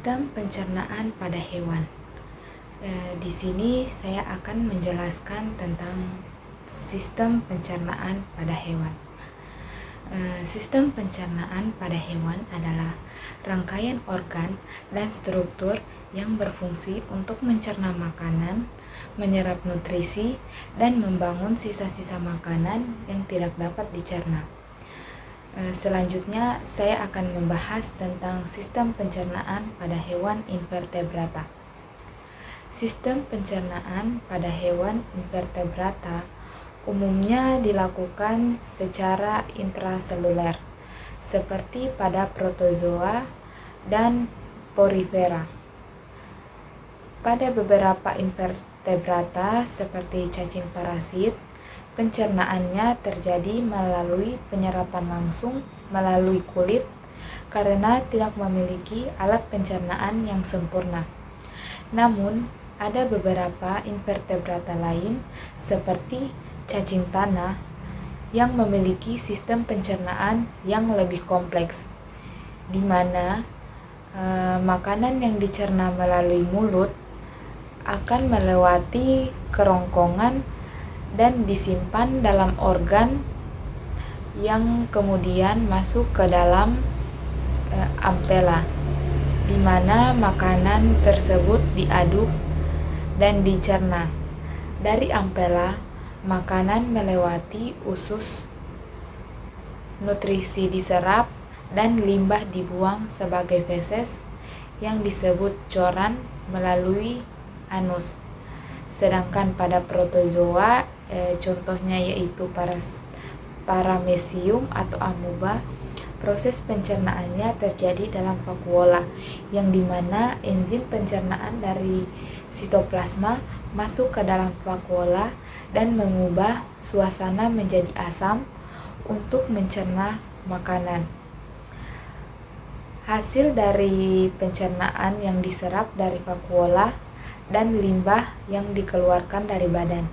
Sistem pencernaan pada hewan. Di sini saya akan menjelaskan tentang sistem pencernaan pada hewan. Sistem pencernaan pada hewan adalah rangkaian organ dan struktur yang berfungsi untuk mencerna makanan, menyerap nutrisi, dan membangun sisa-sisa makanan yang tidak dapat dicerna. Selanjutnya, saya akan membahas tentang sistem pencernaan pada hewan invertebrata. Sistem pencernaan pada hewan invertebrata umumnya dilakukan secara intraseluler, seperti pada protozoa dan porifera. Pada beberapa invertebrata seperti cacing parasit, pencernaannya terjadi melalui penyerapan langsung melalui kulit karena tidak memiliki alat pencernaan yang sempurna. Namun, ada beberapa invertebrata lain seperti cacing tanah yang memiliki sistem pencernaan yang lebih kompleks, di mana makanan yang dicerna melalui mulut akan melewati kerongkongan dan disimpan dalam organ yang kemudian masuk ke dalam ampela, di mana makanan tersebut diaduk dan dicerna. Dari ampela, makanan melewati usus, nutrisi diserap, dan limbah dibuang sebagai feses yang disebut coran melalui anus. Sedangkan pada protozoa, contohnya yaitu paramecium atau amoeba, proses pencernaannya terjadi dalam vakuola, yang dimana enzim pencernaan dari sitoplasma masuk ke dalam vakuola dan mengubah suasana menjadi asam untuk mencerna makanan. Hasil dari pencernaan yang diserap dari vakuola dan limbah yang dikeluarkan dari badan.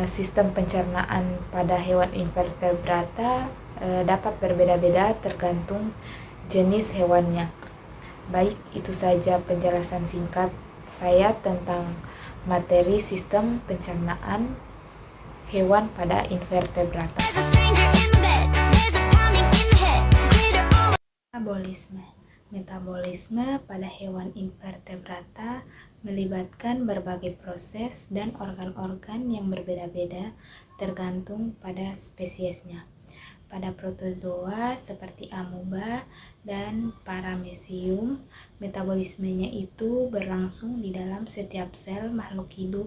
Sistem pencernaan pada hewan invertebrata dapat berbeda-beda tergantung jenis hewannya. Baik, itu saja penjelasan singkat saya tentang materi sistem pencernaan hewan pada invertebrata. Metabolisme pada hewan invertebrata melibatkan berbagai proses dan organ-organ yang berbeda-beda tergantung pada spesiesnya. Pada protozoa seperti amoeba dan paramecium, metabolismenya itu berlangsung di dalam setiap sel makhluk hidup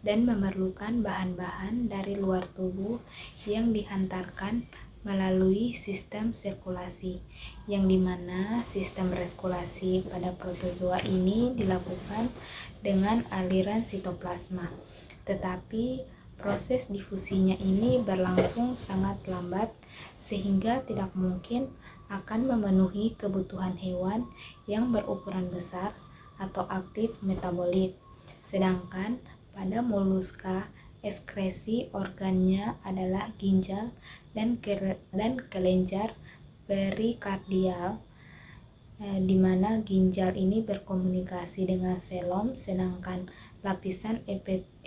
dan memerlukan bahan-bahan dari luar tubuh yang dihantarkan melalui sistem sirkulasi, yang dimana sistem reskulasi pada protozoa ini dilakukan dengan aliran sitoplasma, tetapi proses difusinya ini berlangsung sangat lambat sehingga tidak mungkin akan memenuhi kebutuhan hewan yang berukuran besar atau aktif metabolit. Sedangkan pada moluska, ekskresi organnya adalah ginjal dan kelenjar perikardial, di mana ginjal ini berkomunikasi dengan selom, sedangkan lapisan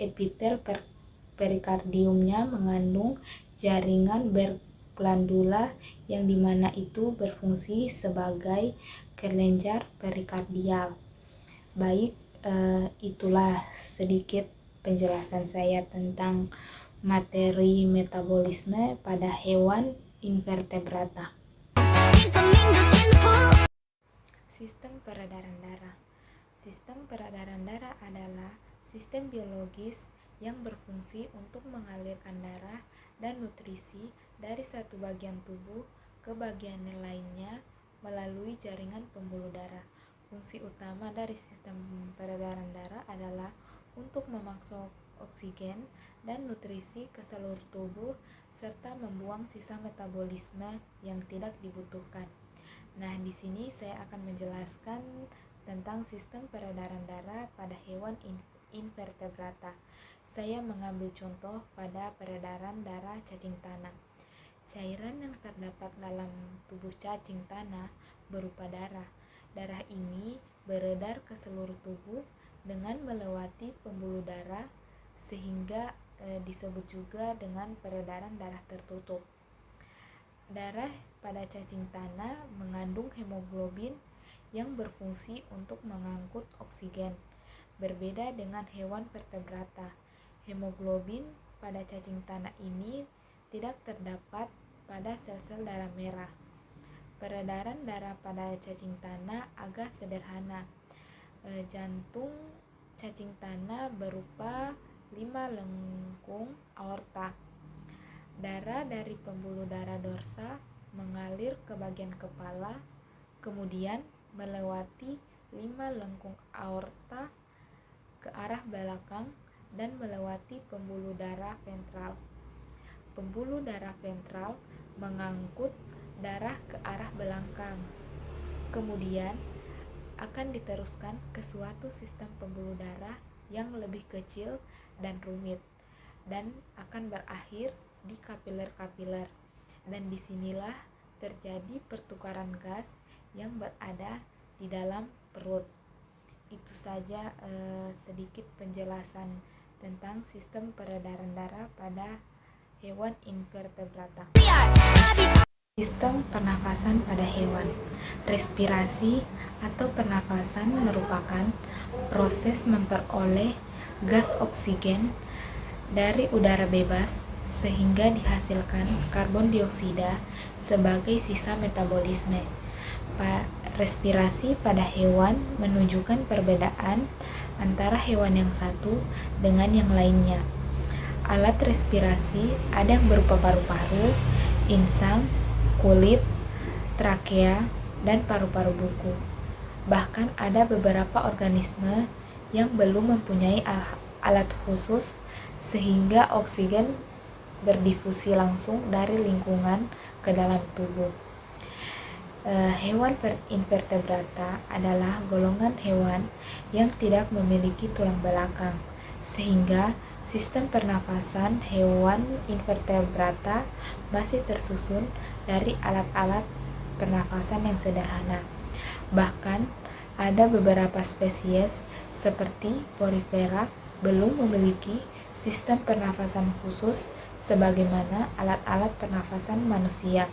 epitel perikardiumnya mengandung jaringan berglandula yang dimana itu berfungsi sebagai kelenjar perikardial. Baik, itulah sedikit penjelasan saya tentang materi metabolisme pada hewan invertebrata. Sistem peredaran darah. Sistem peredaran darah adalah sistem biologis yang berfungsi untuk mengalirkan darah dan nutrisi dari satu bagian tubuh ke bagian lainnya melalui jaringan pembuluh darah. Fungsi utama dari sistem peredaran darah adalah untuk memasuk oksigen dan nutrisi ke seluruh tubuh serta membuang sisa metabolisme yang tidak dibutuhkan. Nah, di sini saya akan menjelaskan tentang sistem peredaran darah pada hewan invertebrata. Saya mengambil contoh pada peredaran darah cacing tanah. Cairan yang terdapat dalam tubuh cacing tanah berupa darah Darah ini beredar ke seluruh tubuh dengan melewati pembuluh darah sehingga disebut juga dengan peredaran darah tertutup. Darah pada cacing tanah mengandung hemoglobin yang berfungsi untuk mengangkut oksigen. Berbeda dengan hewan vertebrata, hemoglobin pada cacing tanah ini tidak terdapat pada sel-sel darah merah. Peredaran darah pada cacing tanah agak sederhana. Jantung cacing tanah berupa 5 lengkung aorta. Darah dari pembuluh darah dorsa mengalir ke bagian kepala, kemudian melewati 5 lengkung aorta ke arah belakang dan melewati pembuluh darah ventral. Pembuluh darah ventral mengangkut darah ke arah belakang. Kemudian akan diteruskan ke suatu sistem pembuluh darah yang lebih kecil dan rumit dan akan berakhir di kapiler-kapiler, dan disinilah terjadi pertukaran gas yang berada di dalam perut. Itu saja sedikit penjelasan tentang sistem peredaran darah pada hewan invertebrata. Sistem pernafasan pada hewan. Respirasi atau pernafasan merupakan proses memperoleh gas oksigen dari udara bebas sehingga dihasilkan karbon dioksida sebagai sisa metabolisme. Respirasi pada hewan menunjukkan perbedaan antara hewan yang satu dengan yang lainnya. Alat respirasi ada yang berupa paru-paru, insang, kulit, trakea, dan paru-paru buku. Bahkan ada beberapa organisme yang belum mempunyai alat khusus sehingga oksigen berdifusi langsung dari lingkungan ke dalam tubuh. Hewan invertebrata adalah golongan hewan yang tidak memiliki tulang belakang, sehingga sistem pernafasan hewan invertebrata masih tersusun dari alat-alat pernafasan yang sederhana. Bahkan ada beberapa spesies seperti Porifera belum memiliki sistem pernafasan khusus sebagaimana alat-alat pernafasan manusia.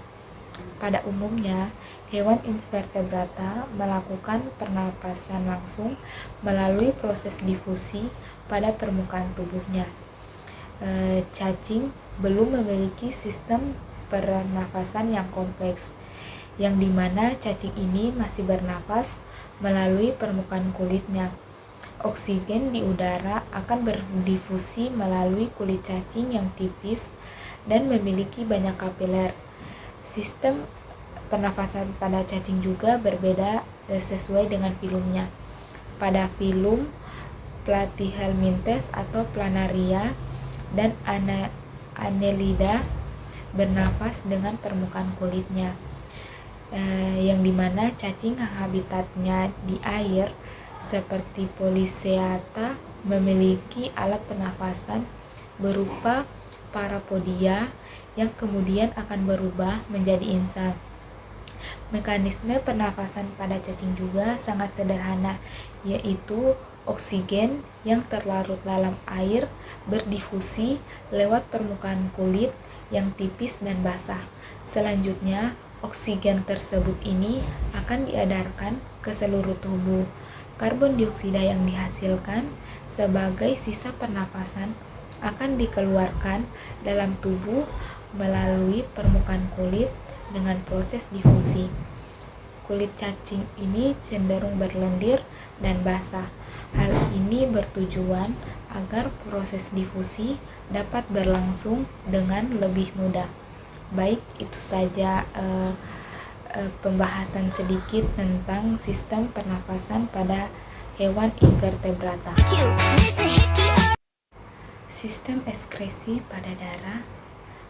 Pada umumnya, hewan invertebrata melakukan pernapasan langsung melalui proses difusi pada permukaan tubuhnya. Cacing belum memiliki sistem pernafasan yang kompleks, yang dimana cacing ini masih bernapas melalui permukaan kulitnya. Oksigen di udara akan berdifusi melalui kulit cacing yang tipis dan memiliki banyak kapiler. Sistem pernafasan pada cacing juga berbeda sesuai dengan filumnya. Pada filum Platyhelminthes atau Planaria dan Annelida bernafas dengan permukaan kulitnya, yang dimana cacing habitatnya di air seperti Polychaeta memiliki alat pernafasan berupa parapodia yang kemudian akan berubah menjadi insang. Mekanisme pernafasan pada cacing juga sangat sederhana, yaitu oksigen yang terlarut dalam air berdifusi lewat permukaan kulit yang tipis dan basah. Selanjutnya, oksigen tersebut ini akan diedarkan ke seluruh tubuh. Karbon dioksida yang dihasilkan sebagai sisa pernafasan akan dikeluarkan dalam tubuh melalui permukaan kulit dengan proses difusi. Kulit cacing ini cenderung berlendir dan basah. Hal ini bertujuan agar proses difusi dapat berlangsung dengan lebih mudah. Baik, itu saja pembahasan sedikit tentang sistem pernafasan pada hewan invertebrata. Sistem ekskresi pada darah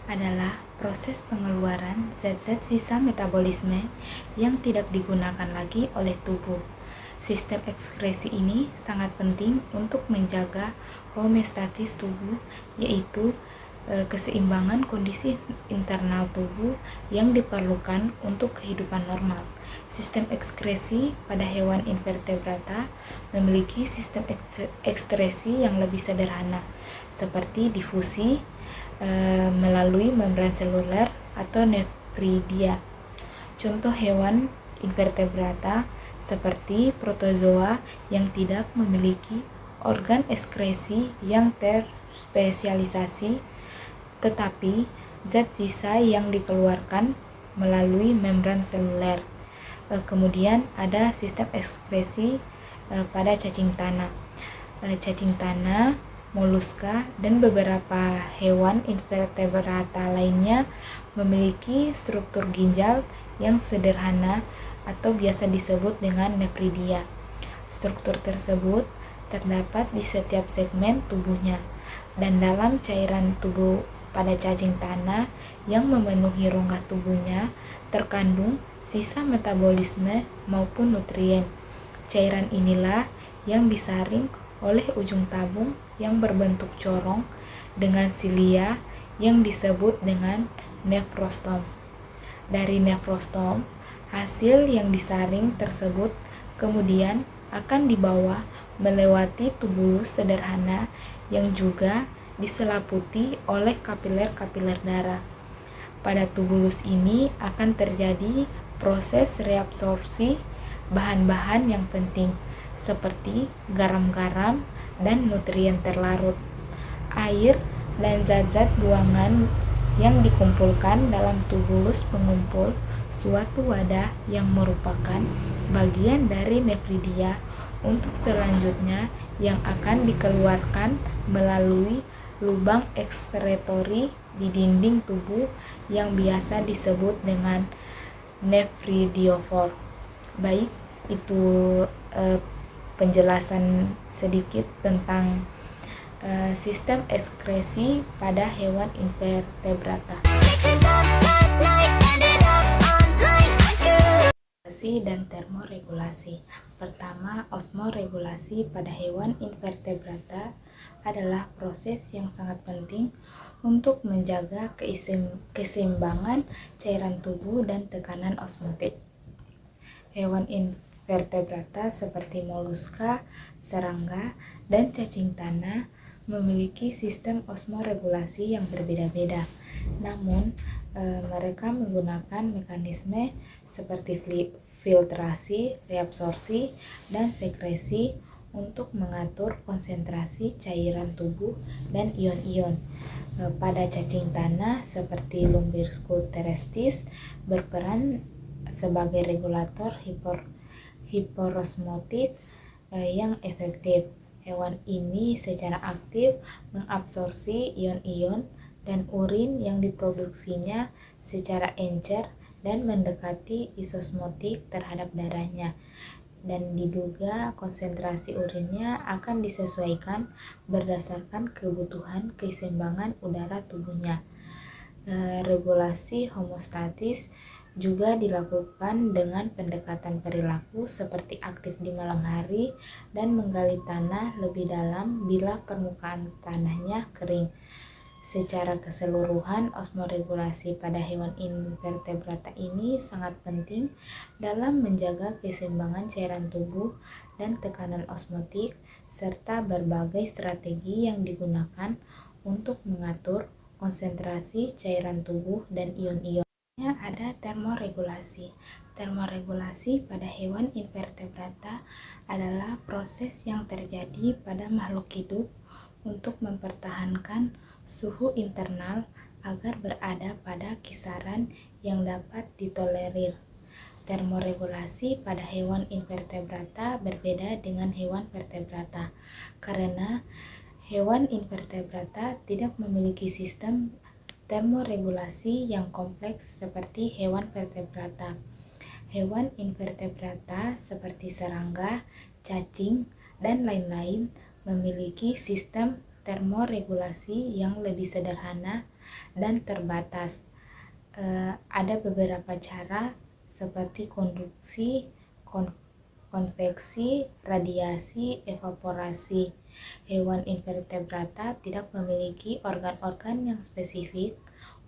adalah proses pengeluaran zat-zat sisa metabolisme yang tidak digunakan lagi oleh tubuh. Sistem ekskresi ini sangat penting untuk menjaga homeostatis tubuh, yaitu keseimbangan kondisi internal tubuh yang diperlukan untuk kehidupan normal. Sistem ekskresi pada hewan invertebrata memiliki sistem ekskresi yang lebih sederhana, seperti difusi melalui membran seluler atau nefridia. Contoh hewan invertebrata seperti protozoa yang tidak memiliki organ ekskresi yang terspesialisasi, tetapi zat sisa yang dikeluarkan melalui membran seluler. Kemudian ada sistem ekskresi pada cacing tanah. Cacing tanah, moluska, dan beberapa hewan invertebrata lainnya memiliki struktur ginjal yang sederhana atau biasa disebut dengan nefridia. Struktur tersebut terdapat di setiap segmen tubuhnya, dan dalam cairan tubuh pada cacing tanah yang memenuhi rongga tubuhnya terkandung sisa metabolisme maupun nutrien. Cairan inilah yang disaring oleh ujung tabung yang berbentuk corong dengan silia yang disebut dengan nefrostom. Dari nefrostom, hasil yang disaring tersebut kemudian akan dibawa melewati tubulus sederhana yang juga diselaputi oleh kapiler-kapiler darah. Pada tubulus ini akan terjadi proses reabsorpsi bahan-bahan yang penting seperti garam-garam dan nutrien terlarut, air, dan zat-zat buangan yang dikumpulkan dalam tubulus pengumpul suatu wadah yang merupakan bagian dari nefridia untuk selanjutnya yang akan dikeluarkan melalui lubang ekskretori di dinding tubuh yang biasa disebut dengan nefridiofor. Baik, itu penjelasan sedikit tentang sistem ekskresi pada hewan invertebrata. Dan termoregulasi. Pertama, osmoregulasi pada hewan invertebrata adalah proses yang sangat penting untuk menjaga keseimbangan cairan tubuh dan tekanan osmotik. Hewan invertebrata seperti moluska, serangga, dan cacing tanah memiliki sistem osmoregulasi yang berbeda-beda. Namun, mereka menggunakan mekanisme seperti filtrasi, reabsorpsi, dan sekresi untuk mengatur konsentrasi cairan tubuh dan ion-ion. Pada cacing tanah seperti Lumbricus terrestris berperan sebagai regulator hiperosmotik yang efektif. Hewan ini secara aktif mengabsorpsi ion-ion dan urin yang diproduksinya secara encer dan mendekati isosmotik terhadap darahnya, dan diduga konsentrasi urinnya akan disesuaikan berdasarkan kebutuhan keseimbangan udara tubuhnya. Regulasi homostatis juga dilakukan dengan pendekatan perilaku seperti aktif di malam hari dan menggali tanah lebih dalam bila permukaan tanahnya kering. Secara keseluruhan, osmoregulasi pada hewan invertebrata ini sangat penting dalam menjaga keseimbangan cairan tubuh dan tekanan osmotik, serta berbagai strategi yang digunakan untuk mengatur konsentrasi cairan tubuh dan ion-ion. Ada termoregulasi. Termoregulasi pada hewan invertebrata adalah proses yang terjadi pada makhluk hidup untuk mempertahankan suhu internal agar berada pada kisaran yang dapat ditolerir. Termoregulasi pada hewan invertebrata berbeda dengan hewan vertebrata karena hewan invertebrata tidak memiliki sistem termoregulasi yang kompleks seperti hewan vertebrata. Hewan invertebrata seperti serangga, cacing, dan lain-lain memiliki sistem termoregulasi yang lebih sederhana dan terbatas. Ada beberapa cara seperti konduksi, konveksi, radiasi, evaporasi. Hewan invertebrata tidak memiliki organ-organ yang spesifik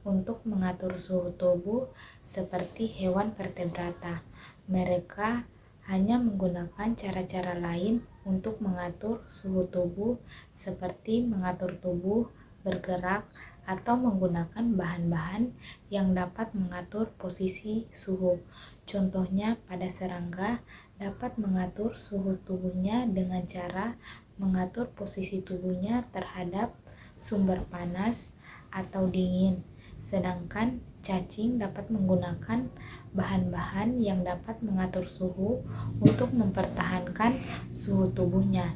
untuk mengatur suhu tubuh seperti hewan vertebrata. Mereka hanya menggunakan cara-cara lain untuk mengatur suhu tubuh seperti mengatur tubuh, bergerak, atau menggunakan bahan-bahan yang dapat mengatur posisi suhu. Contohnya pada serangga dapat mengatur suhu tubuhnya dengan cara mengatur posisi tubuhnya terhadap sumber panas atau dingin. Sedangkan cacing dapat menggunakan bahan-bahan yang dapat mengatur suhu untuk mempertahankan suhu tubuhnya.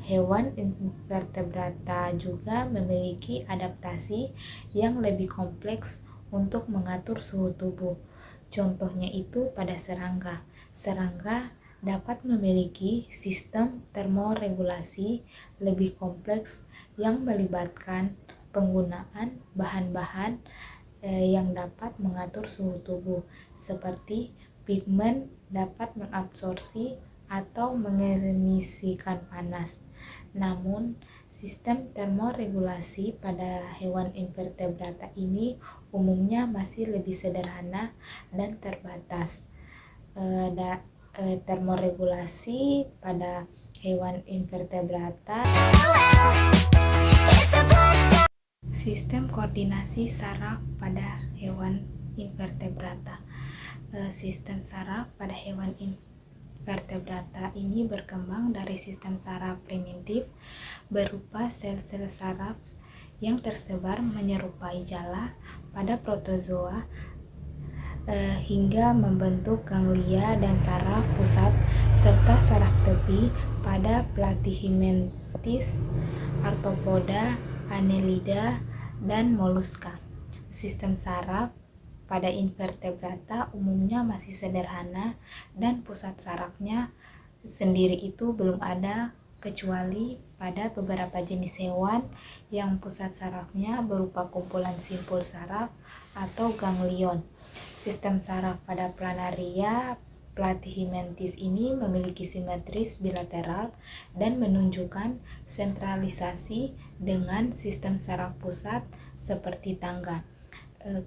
Hewan invertebrata juga memiliki adaptasi yang lebih kompleks untuk mengatur suhu tubuh. Contohnya itu pada serangga. Serangga dapat memiliki sistem termoregulasi lebih kompleks yang melibatkan penggunaan bahan-bahan yang dapat mengatur suhu tubuh, seperti pigmen dapat mengabsorpsi atau mengemisikan panas. Namun, sistem termoregulasi pada hewan invertebrata ini umumnya masih lebih sederhana dan terbatas. Termoregulasi pada hewan invertebrata. Sistem koordinasi saraf pada hewan invertebrata. Sistem saraf pada hewan invertebrata ini berkembang dari sistem saraf primitif berupa sel-sel saraf yang tersebar menyerupai jala pada protozoa hingga membentuk ganglia dan saraf pusat serta saraf tepi pada Platyhelminthes, Arthropoda, Annelida, dan moluska. Sistem saraf pada invertebrata umumnya masih sederhana dan pusat sarafnya sendiri itu belum ada, kecuali pada beberapa jenis hewan yang pusat sarafnya berupa kumpulan simpul saraf atau ganglion. Sistem saraf pada Planaria Platyhelminthes ini memiliki simetris bilateral dan menunjukkan sentralisasi dengan sistem saraf pusat seperti tangga.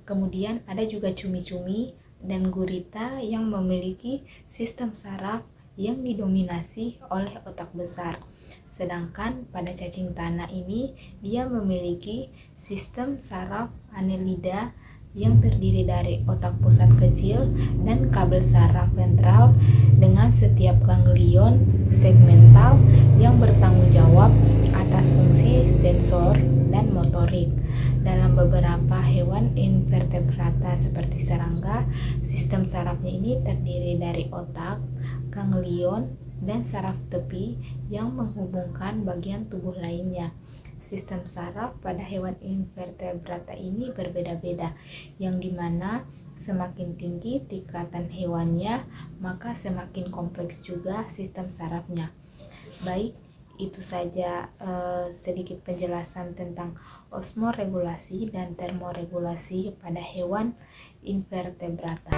Kemudian ada juga cumi-cumi dan gurita yang memiliki sistem saraf yang didominasi oleh otak besar. Sedangkan pada cacing tanah ini dia memiliki sistem saraf Annelida yang terdiri dari otak pusat kecil dan kabel saraf ventral dengan setiap ganglion segmental yang bertanggung jawab atas fungsi sensor dan motorik. Dalam beberapa hewan invertebrata seperti serangga, sistem sarafnya ini terdiri dari otak, ganglion, dan saraf tepi yang menghubungkan bagian tubuh lainnya. Sistem saraf pada hewan invertebrata ini berbeda-beda, yang dimana semakin tinggi tingkatan hewannya, maka semakin kompleks juga sistem sarafnya. Baik, itu saja sedikit penjelasan tentang osmoregulasi dan termoregulasi pada hewan invertebrata.